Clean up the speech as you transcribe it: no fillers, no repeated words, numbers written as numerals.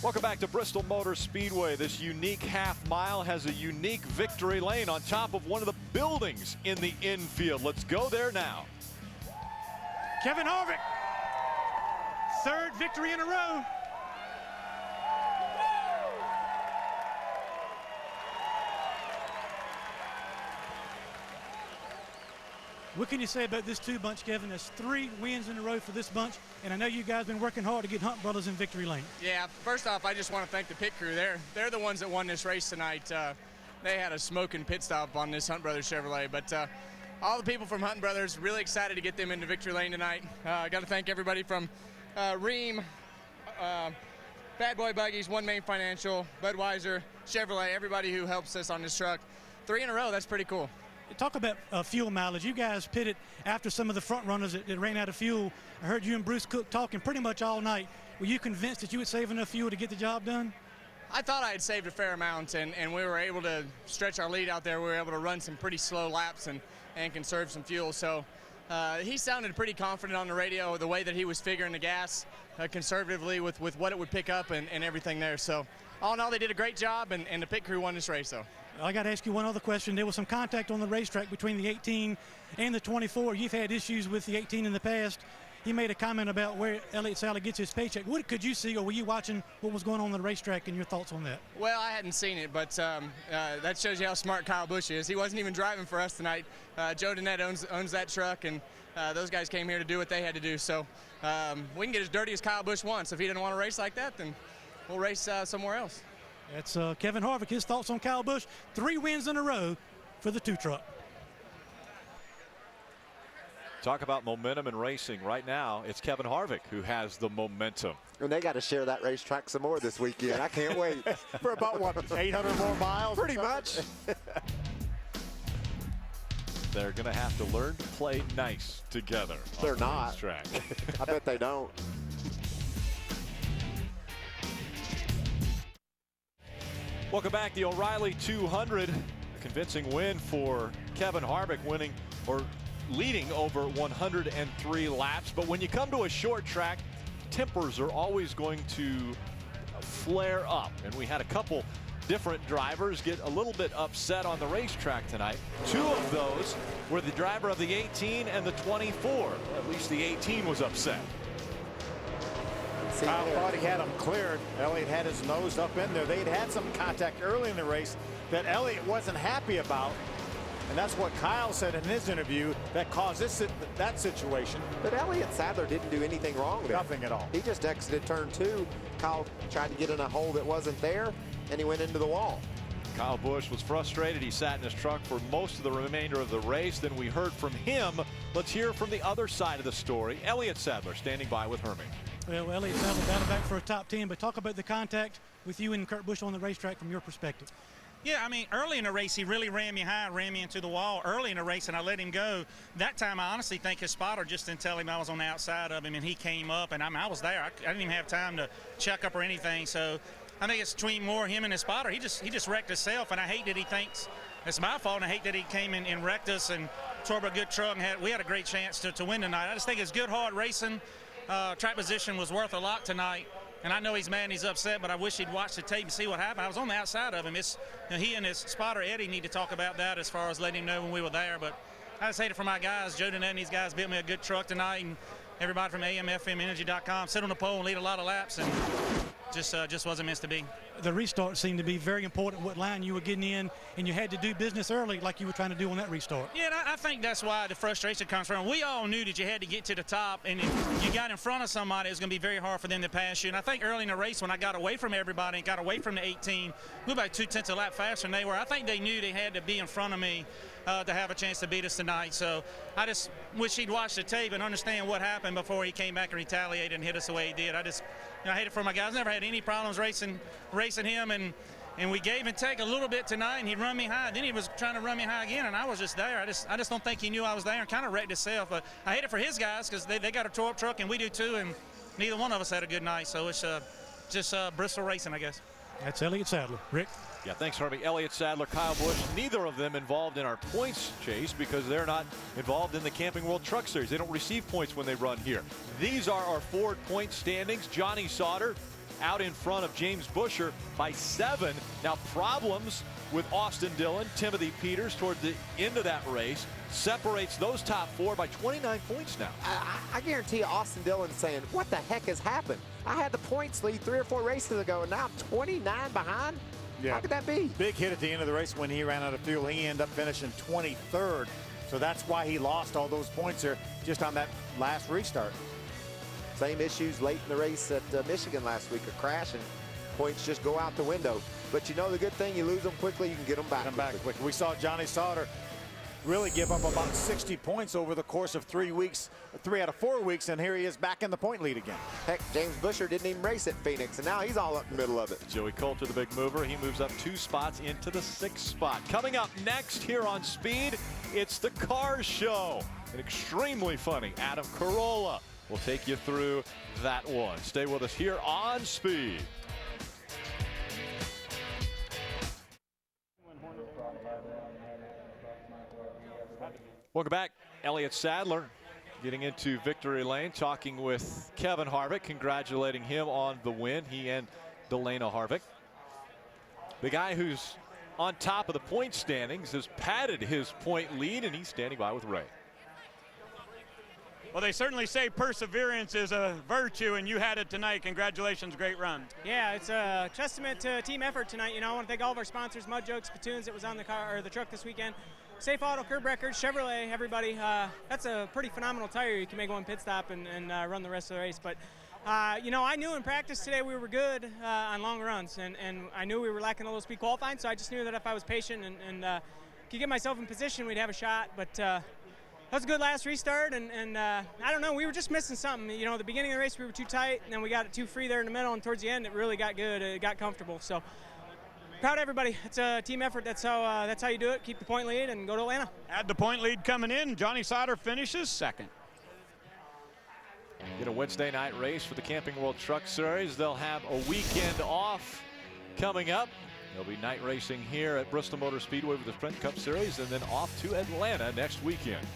Welcome back to Bristol Motor Speedway. This unique half mile has a unique victory lane on top of one of the buildings in the infield. Let's go there now. Kevin Harvick, third victory in a row. What can you say about this two bunch, Kevin? That's 3 wins in a row for this bunch, and I know you guys have been working hard to get Hunt Brothers in victory lane. Yeah, first off, I just want to thank the pit crew. They're the ones that won this race tonight. They had a smoking pit stop on this Hunt Brothers Chevrolet, but all the people from Hunt Brothers, really excited to get them into victory lane tonight. I got to thank everybody from Ream, Bad Boy Buggies, One Main Financial, Budweiser, Chevrolet, everybody who helps us on this truck. 3 in a row, that's pretty cool. Talk about fuel mileage. You guys pitted after some of the front runners that ran out of fuel. I heard you and Bruce Cook talking pretty much all night. Were you convinced that you would save enough fuel to get the job done? I thought I had saved a fair amount, and we were able to stretch our lead out there. We were able to run some pretty slow laps and conserve some fuel. So he sounded pretty confident on the radio, the way that he was figuring the gas conservatively with what it would pick up and everything there. So all in all, they did a great job, and the pit crew won this race. So. I got to ask you one other question. There was some contact on the racetrack between the 18 and the 24. You've had issues with the 18 in the past. He made a comment about where Elliott Sadler gets his paycheck. What could you see, or were you watching what was going on the racetrack, and your thoughts on that? Well, I hadn't seen it, but that shows you how smart Kyle Busch is. He wasn't even driving for us tonight. Joe Danette owns that truck, and those guys came here to do what they had to do. So we can get as dirty as Kyle Busch wants. If he didn't want to race like that, then we'll race somewhere else. That's Kevin Harvick. His thoughts on Kyle Busch. 3 wins in a row for the 2 truck. Talk about momentum in racing. Right now, it's Kevin Harvick who has the momentum. And they got to share that racetrack some more this weekend. I can't wait for about, what, 800 more miles? Pretty much. They're going to have to learn to play nice together. They're not. Track. I bet they don't. Welcome back. The O'Reilly 200. A convincing win for Kevin Harvick, winning or leading over 103 laps. But when you come to a short track, tempers are always going to flare up. And we had a couple different drivers get a little bit upset on the racetrack tonight. 2 of those were the driver of the 18 and the 24. At least the 18 was upset. Kyle thought he had him cleared. Elliott had his nose up in there. They'd had some contact early in the race that Elliott wasn't happy about. And that's what Kyle said in his interview that caused that situation. But Elliott Sadler didn't do anything wrong there. Nothing at all. He just exited turn 2. Kyle tried to get in a hole that wasn't there, and he went into the wall. Kyle Busch was frustrated. He sat in his truck for most of the remainder of the race. Then we heard from him. Let's hear from the other side of the story. Elliott Sadler standing by with Hermie. Well, Elliott Sadler battled back for a top 10, but talk about the contact with you and Kurt Busch on the racetrack from your perspective. Yeah, I mean, early in the race, he really ran me high, ran me into the wall early in the race, and I let him go. That time, I honestly think his spotter just didn't tell him I was on the outside of him, and he came up, and I was there. I didn't even have time to check up or anything, so I think it's between more him and his spotter. He just wrecked himself, and I hate that he thinks it's my fault, and I hate that he came in and wrecked us and tore up a good truck, and we had a great chance to win tonight. I just think it's good, hard racing. Track position was worth a lot tonight. And I know he's mad and he's upset, but I wish he'd watch the tape and see what happened. I was on the outside of him. He and his spotter, Eddie, need to talk about that as far as letting him know when we were there. But I just hate it for my guys. Joe Danette and these guys built me a good truck tonight. And everybody from AMFMenergy.com sit on the pole and lead a lot of laps. And just wasn't meant to be. The restart seemed to be very important, what line you were getting in, and you had to do business early like you were trying to do on that restart. Yeah, and I think that's why the frustration comes from. We all knew that you had to get to the top, and if you got in front of somebody, it was going to be very hard for them to pass you. And I think early in the race when I got away from everybody and got away from the 18, we were about 0.2 of a lap faster than they were. I think they knew they had to be in front of me to have a chance to beat us tonight. So I just wish he'd watch the tape and understand what happened before he came back and retaliated and hit us the way he did. I hate it for my guys. Never had any problems racing him, and we gave and take a little bit tonight, and he run me high. Then he was trying to run me high again, and I was just there. I just don't think he knew I was there, and kind of wrecked himself. But I hate it for his guys because they got a tore-up truck, and we do too, and neither one of us had a good night. So it's just Bristol racing, I guess. That's Elliott Sadler. Rick? Yeah, thanks, Harvey. Elliott Sadler, Kyle Busch, neither of them involved in our points chase because they're not involved in the Camping World Truck Series. They don't receive points when they run here. These are our Ford point standings. Johnny Sauter out in front of James Busher by 7. Now problems with Austin Dillon, Timothy Peters toward the end of that race separates those top 4 by 29 points now. I guarantee you Austin Dillon's saying, what the heck has happened? I had the points lead 3 or 4 races ago, and now I'm 29 behind? Yeah. How could that be? Big hit at the end of the race when he ran out of fuel. He ended up finishing 23rd. So that's why he lost all those points there just on that last restart. Same issues late in the race at Michigan last week, a crash, and points just go out the window. But you know the good thing, you lose them quickly, you can get them back. Quickly. We saw Johnny Sauter really give up about 60 points over the course of 3 weeks, 3 out of 4 weeks, and here he is back in the point lead again. Heck, James Busher didn't even race at Phoenix, and now he's all up in the middle of it. Joey Coulter, the big mover, he moves up 2 spots into the 6th spot. Coming up next here on Speed, it's the Cars Show. An extremely funny Adam Carolla will take you through that one. Stay with us here on Speed. Welcome back. Elliott Sadler getting into victory lane, talking with Kevin Harvick, congratulating him on the win, he and Delana Harvick. The guy who's on top of the point standings has padded his point lead, and he's standing by with Ray. Well, they certainly say perseverance is a virtue, and you had it tonight. Congratulations, great run. Yeah, it's a testament to team effort tonight. You know, I want to thank all of our sponsors, Mud Jokes, Spittoons that was on the car or the truck this weekend. Safe Auto, Curb Records, Chevrolet, everybody. That's a pretty phenomenal tire. You can make one pit stop and run the rest of the race. But, you know, I knew in practice today we were good on long runs, and I knew we were lacking a little speed qualifying, so I just knew that if I was patient and could get myself in position, we'd have a shot. But that was a good last restart, and I don't know, we were just missing something. You know, at the beginning of the race we were too tight, and then we got it too free there in the middle, and towards the end it really got good. It got comfortable. So proud of everybody. It's a team effort. That's how you do it. Keep the point lead and go to Atlanta. Had the point lead coming in. Johnny Sauter finishes 2nd. In a Wednesday night race for the Camping World Truck Series, they'll have a weekend off coming up. There'll be night racing here at Bristol Motor Speedway with the Sprint Cup Series, and then off to Atlanta next weekend.